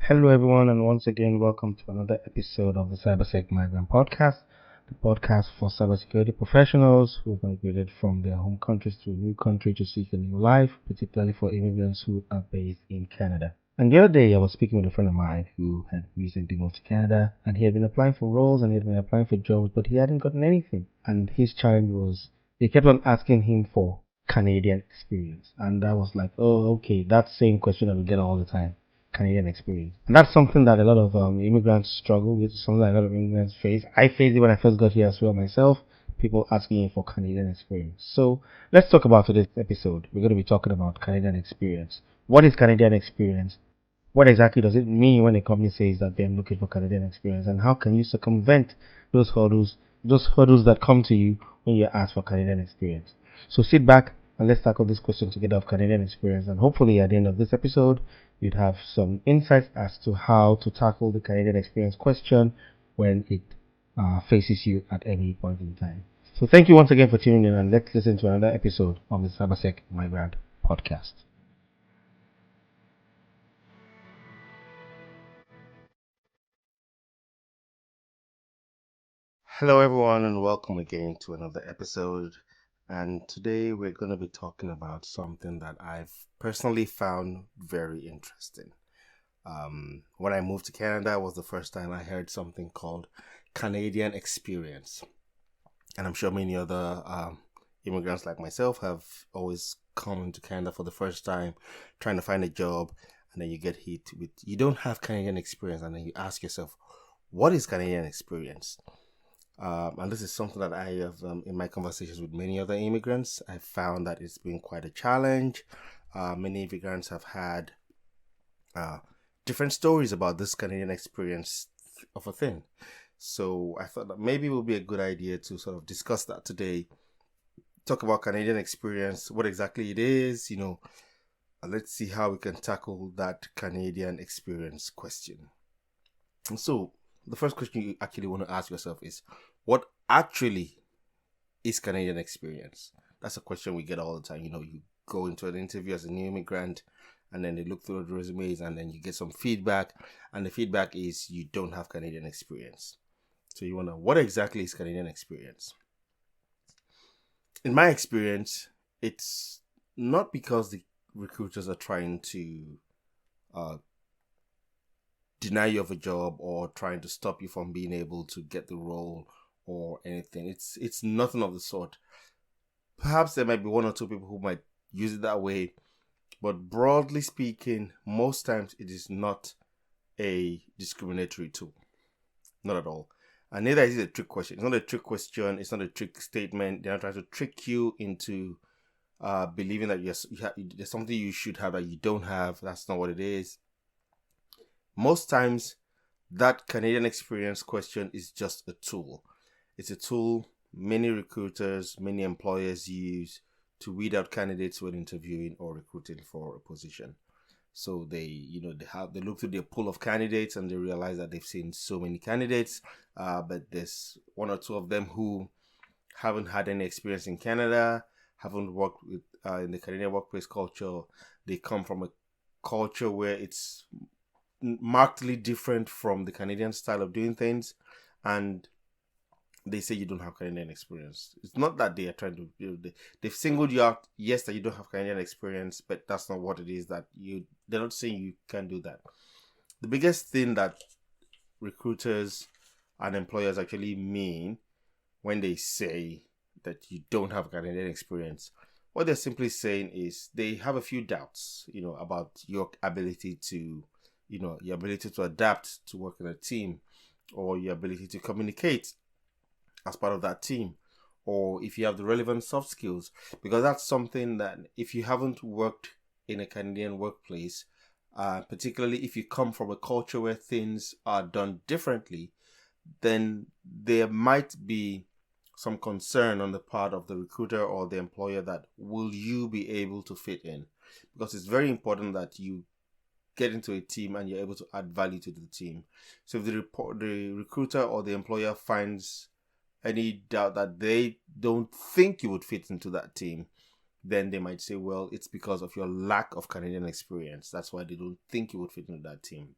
Hello, everyone, and once again, welcome to another episode of the CyberSec Migrant Podcast, the podcast for cybersecurity professionals who have migrated from their home countries to a new country to seek a new life, particularly for immigrants who are based in Canada. And the other day, I was speaking with a friend of mine who had recently moved to Canada, and he had been applying for roles and he had been applying for jobs, but he hadn't gotten anything. And his challenge was they kept on asking him for Canadian experience, and I was like, oh, okay, that same question that we get all the time. Canadian experience. And that's something that a lot of immigrants struggle with, something that a lot of immigrants face. I faced it when I first got here as well myself, people asking me for Canadian experience. So let's talk about today's episode. We're going to be talking about Canadian experience. What is Canadian experience? What exactly does it mean when a company says that they're looking for Canadian experience? And how can you circumvent those hurdles that come to you when you ask for Canadian experience? So sit back and let's tackle this question together of Canadian experience. And hopefully at the end of this episode, you'd have some insights as to how to tackle the Canadian experience question when it faces you at any point in time. So thank you once again for tuning in, and let's listen to another episode of the CyberSec Migrant Podcast. Hello, everyone, and welcome again to another episode. And today we're going to be talking about something that I've personally found very interesting. When I moved to Canada was the first time I heard something called Canadian experience. And I'm sure many other immigrants like myself have always come into Canada for the first time, trying to find a job, and then you get hit with, you don't have Canadian experience, and then you ask yourself, what is Canadian experience? And this is something that I have, in my conversations with many other immigrants, I found that it's been quite a challenge. Many immigrants have had different stories about this Canadian experience of a thing. So I thought that maybe it would be a good idea to sort of discuss that today. Talk about Canadian experience, what exactly it is, let's see how we can tackle that Canadian experience question. And so the first question you actually want to ask yourself is, what actually is Canadian experience? That's a question we get all the time. You go into an interview as a new immigrant, and then they look through the resumes, and then you get some feedback, and the feedback is you don't have Canadian experience. So you wonder, what exactly is Canadian experience? In my experience, it's not because the recruiters are trying to deny you of a job or trying to stop you from being able to get the role or anything. It's nothing of the sort. Perhaps there might be one or two people who might use it that way, but broadly speaking, most times it is not a discriminatory tool. Not at all. And neither is it a trick question. It's not a trick question. It's not a trick statement. They're not trying to trick you into believing that there's something you should have that you don't have. That's not what it is. Most times, that Canadian experience question is just a tool. It's a tool many recruiters, many employers use to weed out candidates when interviewing or recruiting for a position. So they look through their pool of candidates and they realize that they've seen so many candidates, but there's one or two of them who haven't had any experience in Canada, haven't worked with in the Canadian workplace culture. They come from a culture where it's markedly different from the Canadian style of doing things, and they say you don't have Canadian experience. It's not that they are trying to, they've singled you out, yes, that you don't have Canadian experience, but that's not what it is they're not saying you can't do that. The biggest thing that recruiters and employers actually mean when they say that you don't have Canadian experience, what they're simply saying is they have a few doubts, about your ability to, your ability to adapt to work in a team, or your ability to communicate as part of that team, or if you have the relevant soft skills, because that's something that if you haven't worked in a Canadian workplace, particularly if you come from a culture where things are done differently, then there might be some concern on the part of the recruiter or the employer that will you be able to fit in, because it's very important that you get into a team and you're able to add value to the team. So if the recruiter or the employer finds any doubt that they don't think you would fit into that team, then they might say, well, it's because of your lack of Canadian experience. That's why they don't think you would fit into that team.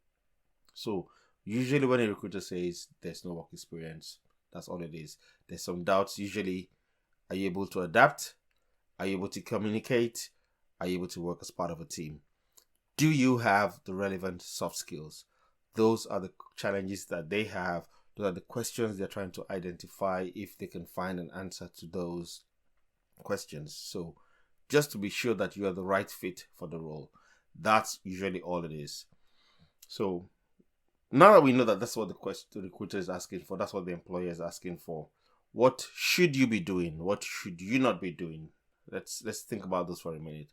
So usually when a recruiter says there's no work experience, that's all it is. There's some doubts. Usually, are you able to adapt? Are you able to communicate? Are you able to work as part of a team? Do you have the relevant soft skills? Those are the challenges that they have. Those are the questions they're trying to identify if they can find an answer to those questions. So just to be sure that you are the right fit for the role. That's usually all it is. So now that we know that that's what the recruiter is asking for, that's what the employer is asking for. What should you be doing? What should you not be doing? Let's think about this for a minute.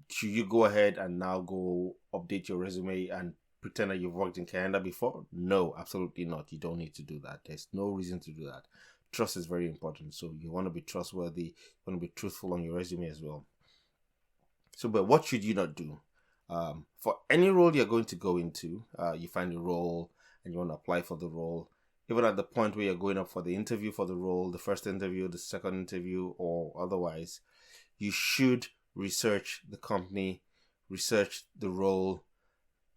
Should you go ahead and now go update your resume and pretend that you've worked in Canada before? No, absolutely not. You don't need to do that. There's no reason to do that. Trust is very important. So you want to be trustworthy. You want to be truthful on your resume as well. So, but what should you not do? For any role you're going to go into, you find a role and you want to apply for the role. Even at the point where you're going up for the interview for the role, the first interview, the second interview, or otherwise, you should research the company, research the role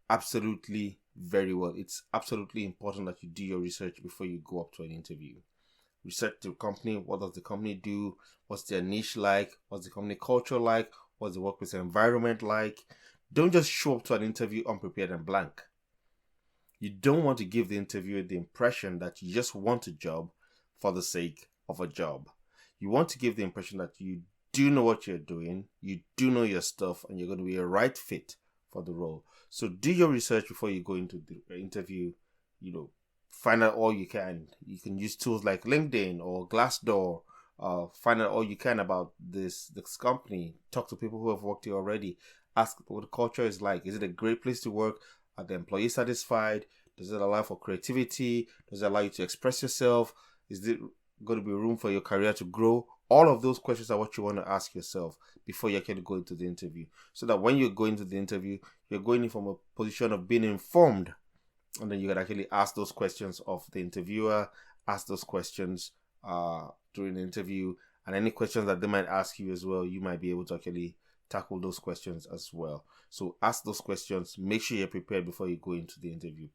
absolutely very well. It's absolutely important that you do your research before you go up to an interview. Research the company. What does the company do? What's their niche like? What's the company culture like? What's the workplace environment like? Don't just show up to an interview unprepared and blank. You don't want to give the interviewer the impression that you just want a job for the sake of a job. You want to give the impression that you do know what you're doing, you do know your stuff, and you're going to be a right fit for the role. So do your research before you go into the interview. Find out all you can. You can use tools like LinkedIn or Glassdoor. Find out all you can about this company. Talk to people who have worked here already. Ask what the culture is like. Is it a great place to work? Are the employees satisfied? Does it allow for creativity? Does it allow you to express yourself? Is there going to be room for your career to grow? All of those questions are what you want to ask yourself before you can go into the interview. So that when you're going to the interview, you're going in from a position of being informed. And then you can actually ask those questions of the interviewer, ask those questions during the interview, and any questions that they might ask you as well, you might be able to actually tackle those questions as well. So ask those questions, make sure you're prepared before you go into the interview.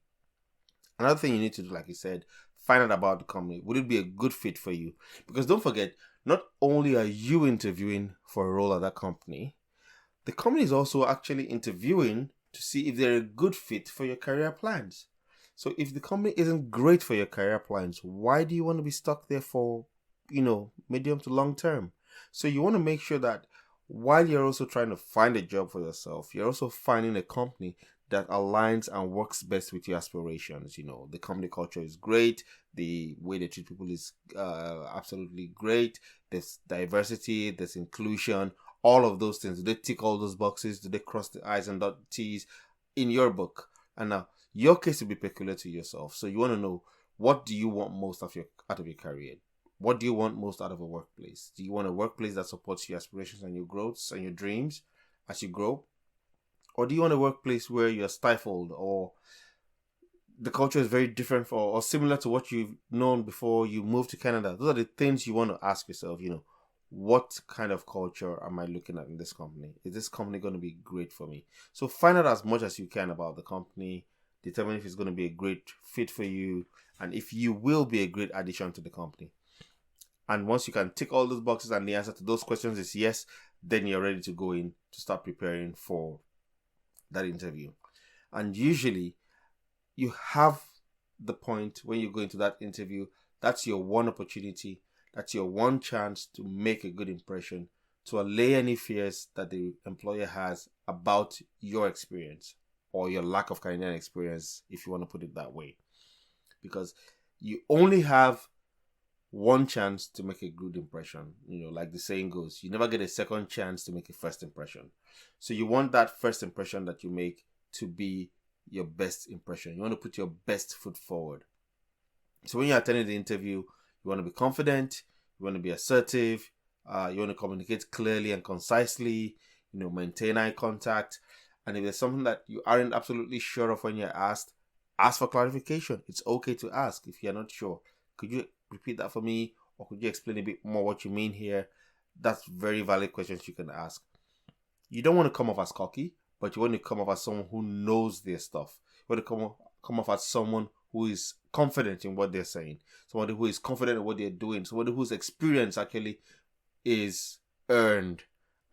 Another thing you need to do, like you said, find out about the company. Would it be a good fit for you? Because don't forget, not only are you interviewing for a role at that company, the company is also actually interviewing to see if they're a good fit for your career plans. So if the company isn't great for your career plans, why do you want to be stuck there for, medium to long term? So you want to make sure that while you're also trying to find a job for yourself, you're also finding a company that aligns and works best with your aspirations. The company culture is great. The way they treat people is absolutely great. There's diversity, there's inclusion, all of those things. Do they tick all those boxes? Do they cross the I's and dot the T's in your book? And now, your case will be peculiar to yourself. So you want to know, what do you want most out of your career? What do you want most out of a workplace? Do you want a workplace that supports your aspirations and your growths and your dreams as you grow? Or do you want a workplace where you're stifled, or the culture is very different or similar to what you've known before you moved to Canada? Those are the things you want to ask yourself, what kind of culture am I looking at in this company? Is this company going to be great for me? So find out as much as you can about the company, determine if it's going to be a great fit for you, and if you will be a great addition to the company. And once you can tick all those boxes and the answer to those questions is yes, then you're ready to go in to start preparing for that interview. And usually you have the point when you go into that interview, that's your one opportunity, that's your one chance to make a good impression, to allay any fears that the employer has about your experience or your lack of Canadian experience, if you want to put it that way. Because you only have one chance to make a good impression. Like the saying goes, you never get a second chance to make a first impression. So you want that first impression that you make to be your best impression. You want to put your best foot forward. So when you're attending the interview, you want to be confident, you want to be assertive, you want to communicate clearly and concisely, maintain eye contact. And if there's something that you aren't absolutely sure of when you're asked, ask for clarification. It's okay to ask if you're not sure. Could you repeat that for me? Or could you explain a bit more what you mean here? That's very valid questions you can ask. You don't want to come off as cocky, but you want to come off as someone who knows their stuff. You want to come off as someone who is confident in what they're saying, somebody who is confident in what they're doing, somebody whose experience actually is earned,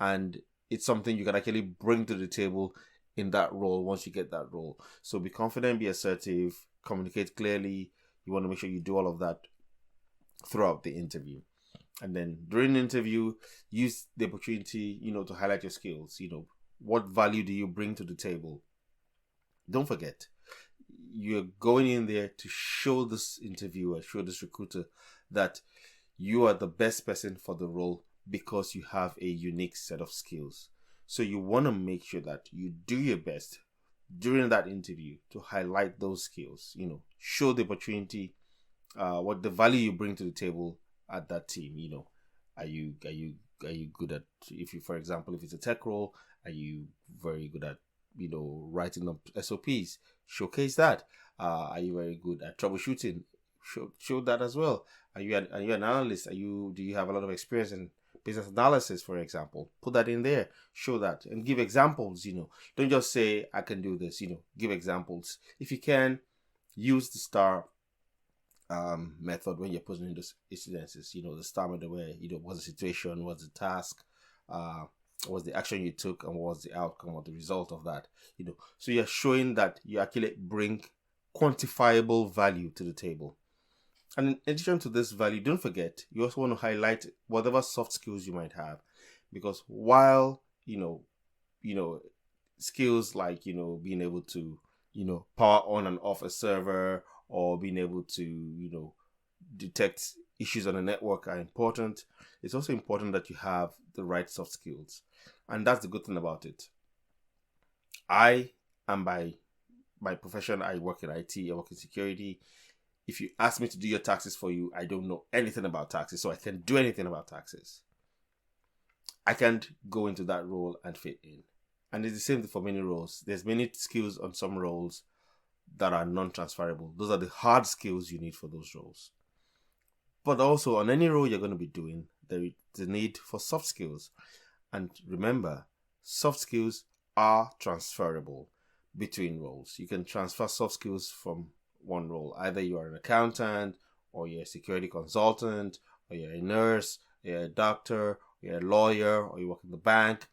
and it's something you can actually bring to the table in that role once you get that role. So be confident, be assertive, communicate clearly. You want to make sure you do all of that throughout the interview. And then during the interview, use the opportunity, to highlight your skills. What value do you bring to the table? Don't forget, you're going in there to show this interviewer, show this recruiter that you are the best person for the role because you have a unique set of skills. So you want to make sure that you do your best during that interview to highlight those skills, show the opportunity, what the value you bring to the table at that team. Are you good at, for example, if it's a tech role, are you very good at writing up SOPs? Showcase that. Are you very good at troubleshooting? Show that as well. Are you an analyst? Do you have a lot of experience in business analysis, for example? Put that in there. Show that and give examples. Don't just say I can do this. Give examples. If you can, use the STAR method when you're putting in those incidences. The STAR method where what's the situation, what's the task, what's the action you took, and what was the outcome or the result of that. So you're showing that you actually bring quantifiable value to the table. And in addition to this value, don't forget, you also want to highlight whatever soft skills you might have, because while skills like being able to power on and off a server, or being able to detect issues on a network are important, it's also important that you have the right soft skills. And that's the good thing about it. I am, by my profession, I work in IT, I work in security. If you ask me to do your taxes for you, I don't know anything about taxes, so I can't do anything about taxes. I can't go into that role and fit in. And it's the same thing for many roles. There's many skills on some roles that are non-transferable. Those are the hard skills you need for those roles. But also, on any role you're going to be doing, there is the need for soft skills. And remember, soft skills are transferable between roles. You can transfer soft skills from one role. Either you are an accountant, or you're a security consultant, or you're a nurse, you're a doctor, or you're a lawyer, or you work in the bank.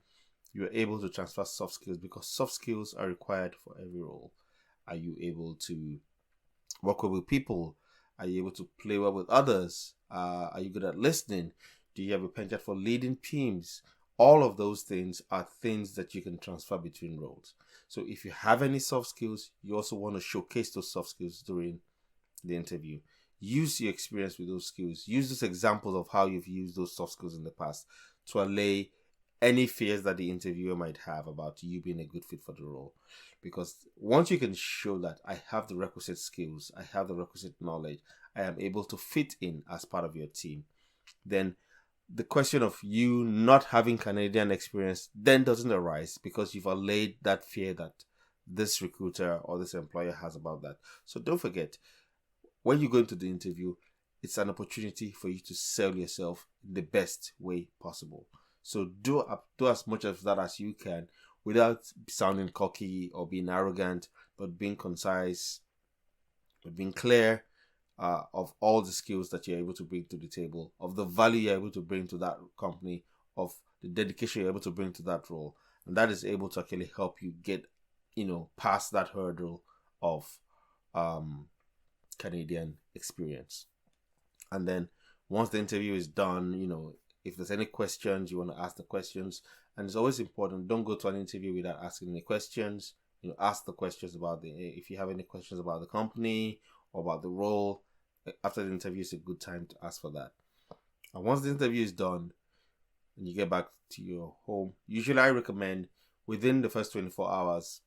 You're able to transfer soft skills because soft skills are required for every role. Are you able to work well with people? Are you able to play well with others? Are you good at listening? Do you have a penchant for leading teams? All of those things are things that you can transfer between roles. So if you have any soft skills, you also want to showcase those soft skills during the interview. Use your experience with those skills. Use those examples of how you've used those soft skills in the past to allay any fears that the interviewer might have about you being a good fit for the role. Because once you can show that I have the requisite skills, I have the requisite knowledge, I am able to fit in as part of your team, then the question of you not having Canadian experience then doesn't arise, because you've allayed that fear that this recruiter or this employer has about that. So don't forget, when you go into the interview, it's an opportunity for you to sell yourself in the best way possible. So do as much of that as you can without sounding cocky or being arrogant, but being concise, but being clear of all the skills that you're able to bring to the table, of the value you're able to bring to that company, of the dedication you're able to bring to that role. And that is able to actually help you get, past that hurdle of Canadian experience. And then once the interview is done, if there's any questions, you want to ask the questions. And it's always important, don't go to an interview without asking any questions. Ask the questions if you have any questions about the company or about the role. After the interview is a good time to ask for that. And once the interview is done and you get back to your home, usually I recommend within the first 24 hours,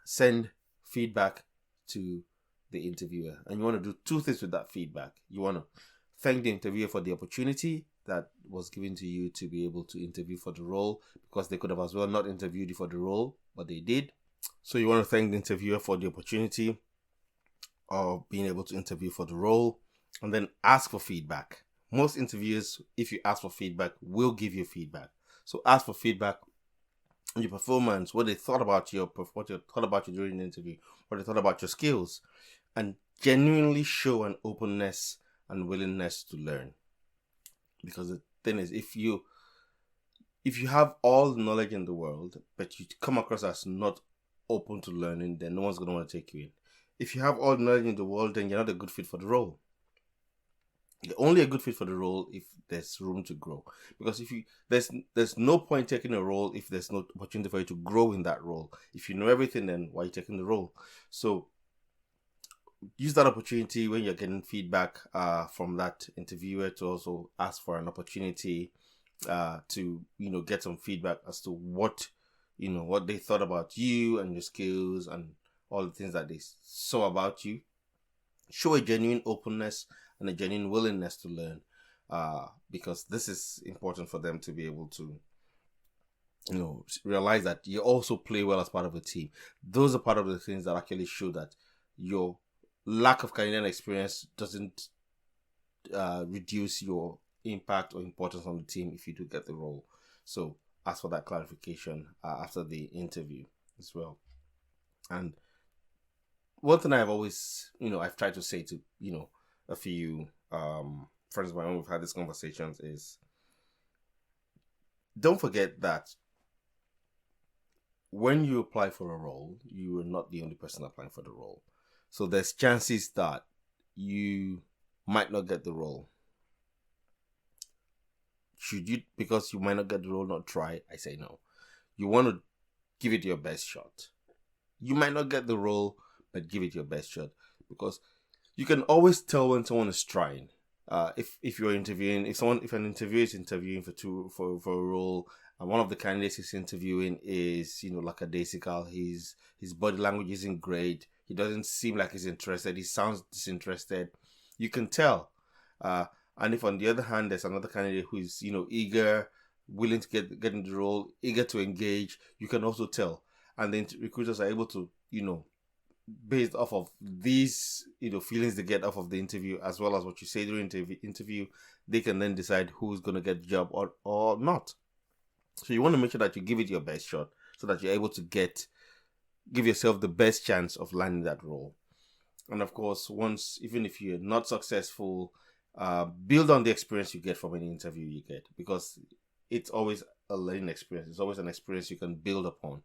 send feedback to the interviewer. And you want to do two things with that feedback. You want to thank the interviewer for the opportunity that was given to you to be able to interview for the role, because they could have as well not interviewed you for the role, but they did. So you want to thank the interviewer for the opportunity of being able to interview for the role, and then ask for feedback. Most interviewers, if you ask for feedback, will give you feedback. So ask for feedback your performance, what they thought about what they thought about you during the interview, what they thought about your skills, and genuinely show an openness and willingness to learn. Because the thing is, if you have all the knowledge in the world, but you come across as not open to learning, then no one's going to want to take you in. If you have all the knowledge in the world, then you're not a good fit for the role. You're only a good fit for the role if there's room to grow. Because if you there's no point taking a role if there's no opportunity for you to grow in that role. If you know everything, then why are you taking the role? So use that opportunity when you're getting feedback from that interviewer to also ask for an opportunity to get some feedback as to what they thought about you and your skills and all the things that they saw about you. Show a genuine openness and a genuine willingness to learn, because this is important for them to be able to realize that you also play well as part of a team. Those are part of the things that actually show that your lack of Canadian experience doesn't reduce your impact or importance on the team if you do get the role. So ask for that clarification after the interview as well. And one thing I've tried to say to a few friends of mine when we've had these conversations is, don't forget that when you apply for a role, you are not the only person applying for the role. So there's chances that you might not get the role. Should you, because you might not get the role, not try? I say no. You want to give it your best shot. You might not get the role, but give it your best shot, because you can always tell when someone is trying. If you're interviewing, if an interviewer is interviewing for a role, and one of the candidates he's interviewing is lackadaisical, his body language isn't great, he doesn't seem like he's interested, he sounds disinterested, you can tell. And if on the other hand there's another candidate who is eager, willing to get in the role, eager to engage, you can also tell. And then recruiters are able to based off of these feelings they get off of the interview, as well as what you say during the interview, they can then decide who's going to get the job or not. So you want to make sure that you give it your best shot, so that you're able to give yourself the best chance of landing that role. And of course, even if you're not successful, build on the experience you get from any interview you get, because it's always a learning experience. It's always an experience you can build upon.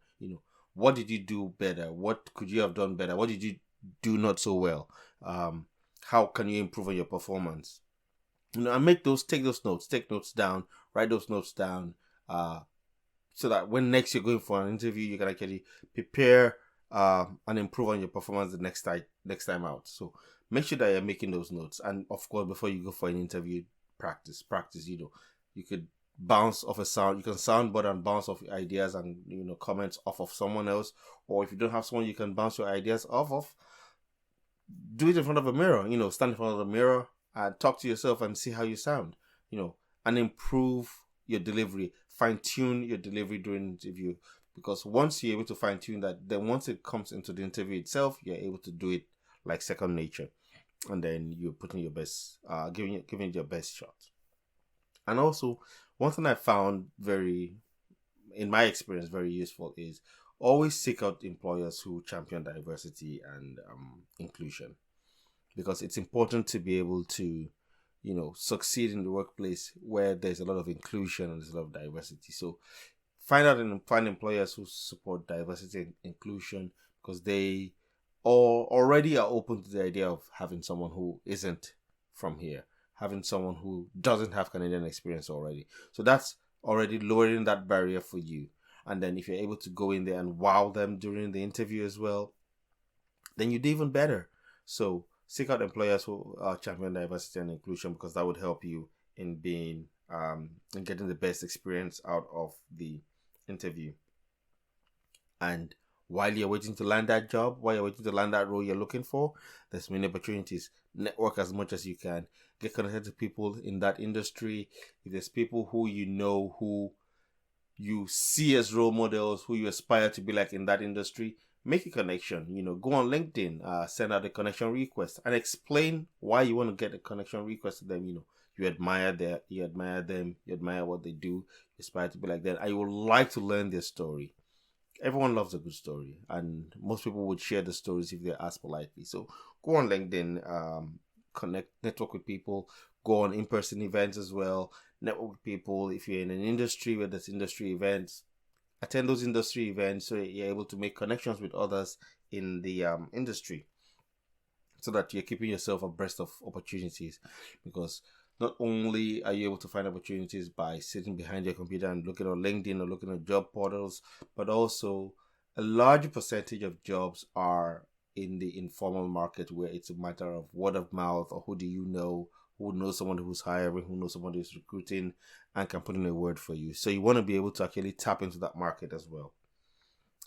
What did you do better? What could you have done better? What did you do not so well? How can you improve on your performance? And take those notes, take notes down, write those notes down, so that when next you're going for an interview, you can actually prepare and improve on your performance the next time out. So make sure that you're making those notes, and of course, before you go for an interview, practice. You could bounce off a sound. You can soundboard and bounce off ideas and comments off of someone else, or if you don't have someone you can bounce your ideas off of, do it in front of a mirror. Stand in front of the mirror and talk to yourself and see how you sound. And improve your delivery, fine tune your delivery during the interview, because once you're able to fine tune that, then once it comes into the interview itself, you're able to do it like second nature, and then you're putting your best, giving it your best shot. And also, one thing I found in my experience, very useful is always seek out employers who champion diversity and inclusion, because it's important to be able to, succeed in the workplace where there's a lot of inclusion and there's a lot of diversity. So find employers who support diversity and inclusion, because they already are open to the idea of having someone who isn't from here, having someone who doesn't have Canadian experience already. So that's already lowering that barrier for you. And then if you're able to go in there and wow them during the interview as well, then you do even better. So seek out employers who champion diversity and inclusion, because that would help you in being in getting the best experience out of the interview. And while you're waiting to land that job, while you're waiting to land that role you're looking for, there's many opportunities. Network as much as you can. Get connected to people in that industry. If there's people who who you see as role models, who you aspire to be like in that industry, make a connection. Go on LinkedIn, send out a connection request, and explain why you want to get a connection request to them. You admire them, you admire what they do, you aspire to be like them, and you would like to learn their story. Everyone loves a good story, and most people would share the stories if they're asked politely. So go on LinkedIn, connect, network with people, go on in-person events as well, network with people. If you're in an industry where there's industry events, attend those industry events so you're able to make connections with others in the industry, so that you're keeping yourself abreast of opportunities. Because not only are you able to find opportunities by sitting behind your computer and looking on LinkedIn or looking at job portals, but also a large percentage of jobs are in the informal market, where it's a matter of word of mouth, or who do you know, who knows someone who's hiring, who knows someone who's recruiting, and can put in a word for you. So you want to be able to actually tap into that market as well.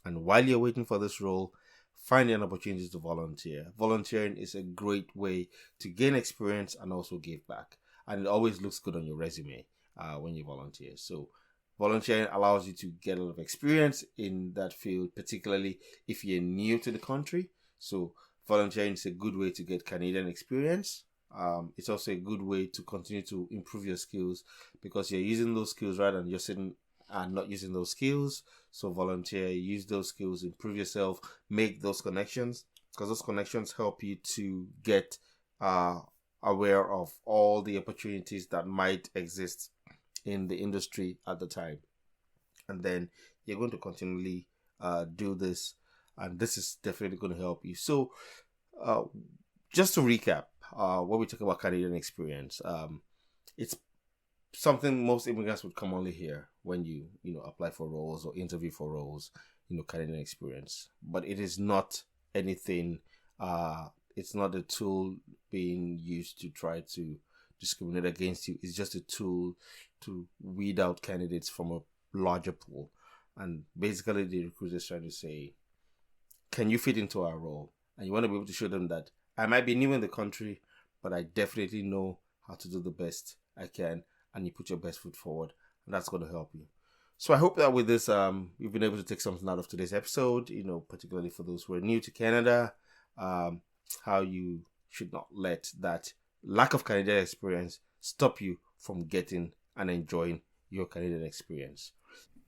And while you're waiting for this role, finding opportunities to volunteer. Volunteering is a great way to gain experience and also give back. And it always looks good on your resume when you volunteer. So volunteering allows you to get a lot of experience in that field, particularly if you're new to the country. So volunteering is a good way to get Canadian experience. It's also a good way to continue to improve your skills, because you're using those skills rather than just sitting and not using those skills. So volunteer, use those skills, improve yourself, make those connections, because those connections help you to get aware of all the opportunities that might exist in the industry at the time. And then you're going to continually do this, and this is definitely going to help you. So uh, just to recap, when we talk about Canadian experience, it's something most immigrants would commonly hear when you apply for roles or interview for roles. Canadian experience, but it is not anything. It's not a tool being used to try to discriminate against you. It's just a tool to weed out candidates from a larger pool. And basically, the recruiter is trying to say, can you fit into our role? And you want to be able to show them that I might be new in the country, but I definitely know how to do the best I can, and you put your best foot forward, and that's going to help you. So I hope that with this, you've been able to take something out of today's episode, particularly for those who are new to Canada, how you should not let that lack of Canadian experience stop you from getting and enjoying your Canadian experience.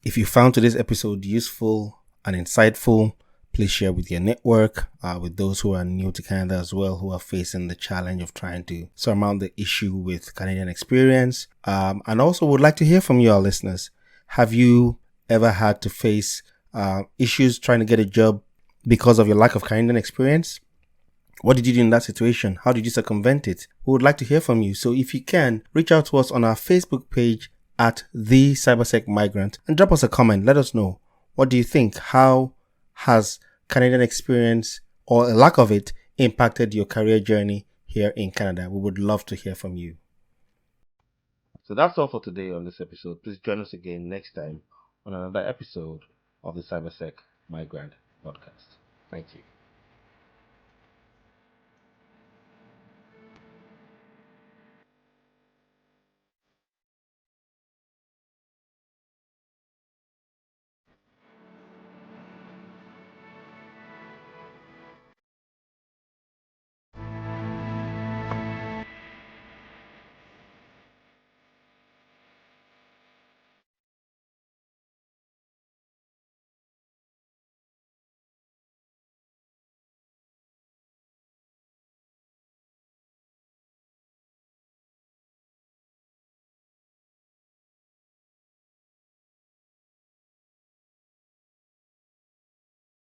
If you found today's episode useful and insightful, please share with your network, with those who are new to Canada as well, who are facing the challenge of trying to surmount the issue with Canadian experience. And also would like to hear from you, our listeners. Have you ever had to face issues trying to get a job because of your lack of Canadian experience? What did you do in that situation? How did you circumvent it? We would like to hear from you. So if you can, reach out to us on our Facebook page at The Cybersec Migrant and drop us a comment. Let us know. What do you think? How has Canadian experience, or a lack of it, impacted your career journey here in Canada? We would love to hear from you. So that's all for today on this episode. Please join us again next time on another episode of the Cybersec Migrant podcast. Thank you.